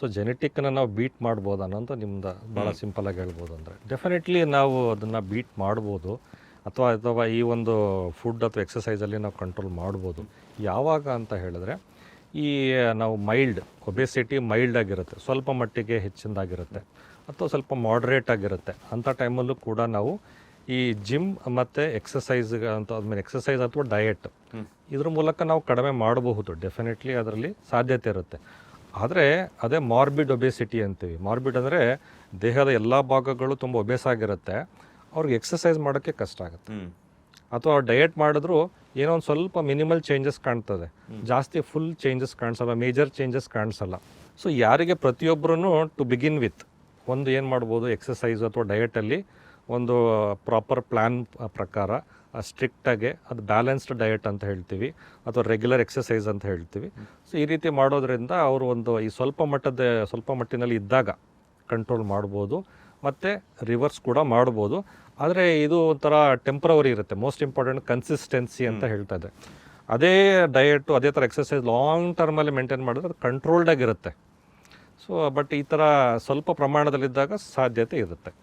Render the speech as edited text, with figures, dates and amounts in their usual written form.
So ಜೆನೆಟಿಕ್ನ ನಾವು beet ಮಾಡ್ಬೋದು ಅನ್ನೋದು ನಿಮ್ದು ಭಾಳ ಸಿಂಪಲಾಗಿ ಹೇಳ್ಬೋದು. ಅಂದರೆ ಡೆಫಿನೆಟ್ಲಿ ನಾವು ಅದನ್ನು ಬೀಟ್ ಮಾಡ್ಬೋದು, ಅಥವಾ ಈ ಒಂದು ಫುಡ್ ಅಥವಾ ಎಕ್ಸಸೈಸಲ್ಲಿ ನಾವು ಕಂಟ್ರೋಲ್ ಮಾಡ್ಬೋದು. ಯಾವಾಗ ಅಂತ ಹೇಳಿದ್ರೆ, ಈ ನಾವು ಒಬೆಸಿಟಿ ಮೈಲ್ಡ್ ಆಗಿರುತ್ತೆ, ಸ್ವಲ್ಪ ಮಟ್ಟಿಗೆ ಹೆಚ್ಚಿನದಾಗಿರುತ್ತೆ, ಅಥವಾ ಸ್ವಲ್ಪ ಮಾಡ್ರೇಟ್ ಆಗಿರುತ್ತೆ. ಅಂಥ ಟೈಮಲ್ಲೂ ಕೂಡ ನಾವು ಈ ಜಿಮ್ ಮತ್ತು ಎಕ್ಸಸೈಸ್ಗೆ ಅಂತ ಆದಮೇಲೆ ಎಕ್ಸಸೈಸ್ ಅಥವಾ ಡಯಟ್ ಇದ್ರ ಮೂಲಕ ನಾವು ಕಡಿಮೆ ಮಾಡಬಹುದು. ಡೆಫಿನೆಟ್ಲಿ ಅದರಲ್ಲಿ ಸಾಧ್ಯತೆ ಇರುತ್ತೆ. ಆದರೆ ಅದೇ ಮಾರ್ಬಿಡ್ ಒಬೆಸಿಟಿ ಅಂತೀವಿ. ಮಾರ್ಬಿಡ್ ಅಂದರೆ ದೇಹದ ಎಲ್ಲ ಭಾಗಗಳು ತುಂಬ ಒಬೇಸಾಗಿರುತ್ತೆ, ಅವ್ರಿಗೆ ಎಕ್ಸಸೈಸ್ ಮಾಡೋಕ್ಕೆ ಕಷ್ಟ ಆಗುತ್ತೆ. ಅಥವಾ ಡಯಟ್ ಮಾಡಿದ್ರು ಏನೋ ಒಂದು ಸ್ವಲ್ಪ ಮಿನಿಮಲ್ ಚೇಂಜಸ್ ಕಾಣ್ತದೆ, ಜಾಸ್ತಿ ಫುಲ್ ಚೇಂಜಸ್ ಕಾಣಿಸಲ್ಲ, ಮೇಜರ್ ಚೇಂಜಸ್ ಕಾಣಿಸಲ್ಲ. ಸೊ ಯಾರಿಗೆ ಪ್ರತಿಯೊಬ್ಬರೂ ಟು ಬಿಗಿನ್ ವಿತ್ ಒಂದು ಏನು ಮಾಡ್ಬೋದು, ಎಕ್ಸಸೈಸ್ ಅಥವಾ ಡಯಟಲ್ಲಿ ಒಂದು ಪ್ರಾಪರ್ ಪ್ಲ್ಯಾನ್ ಪ್ರಕಾರ ಸ್ಟ್ರಿಕ್ಟಾಗಿ ಅದು ಬ್ಯಾಲೆನ್ಸ್ಡ್ ಡಯಟ್ ಅಂತ ಹೇಳ್ತೀವಿ, ಅಥವಾ ರೆಗ್ಯುಲರ್ ಎಕ್ಸಸೈಸ್ ಅಂತ ಹೇಳ್ತೀವಿ. ಸೊ ಈ ರೀತಿ ಮಾಡೋದ್ರಿಂದ ಅವರು ಈ ಸ್ವಲ್ಪ ಮಟ್ಟಿನಲ್ಲಿ ಇದ್ದಾಗ ಕಂಟ್ರೋಲ್ ಮಾಡ್ಬೋದು, ಮತ್ತು ರಿವರ್ಸ್ ಕೂಡ ಮಾಡ್ಬೋದು. ಆದರೆ ಇದು ಒಂಥರ ಟೆಂಪ್ರವರಿ ಇರುತ್ತೆ. ಮೋಸ್ಟ್ ಇಂಪಾರ್ಟೆಂಟ್ ಕನ್ಸಿಸ್ಟೆನ್ಸಿ ಅಂತ ಹೇಳ್ತಾ ಇದೆ. ಅದೇ ಡಯಟು ಅದೇ ಥರ ಎಕ್ಸಸೈಸ್ ಲಾಂಗ್ ಟರ್ಮಲ್ಲಿ ಮೇಂಟೈನ್ ಮಾಡಿದ್ರೆ ಅದು ಕಂಟ್ರೋಲ್ಡಾಗಿರುತ್ತೆ. ಸೊ ಬಟ್ ಈ ಥರ ಸ್ವಲ್ಪ ಪ್ರಮಾಣದಲ್ಲಿದ್ದಾಗ ಸಾಧ್ಯತೆ ಇರುತ್ತೆ.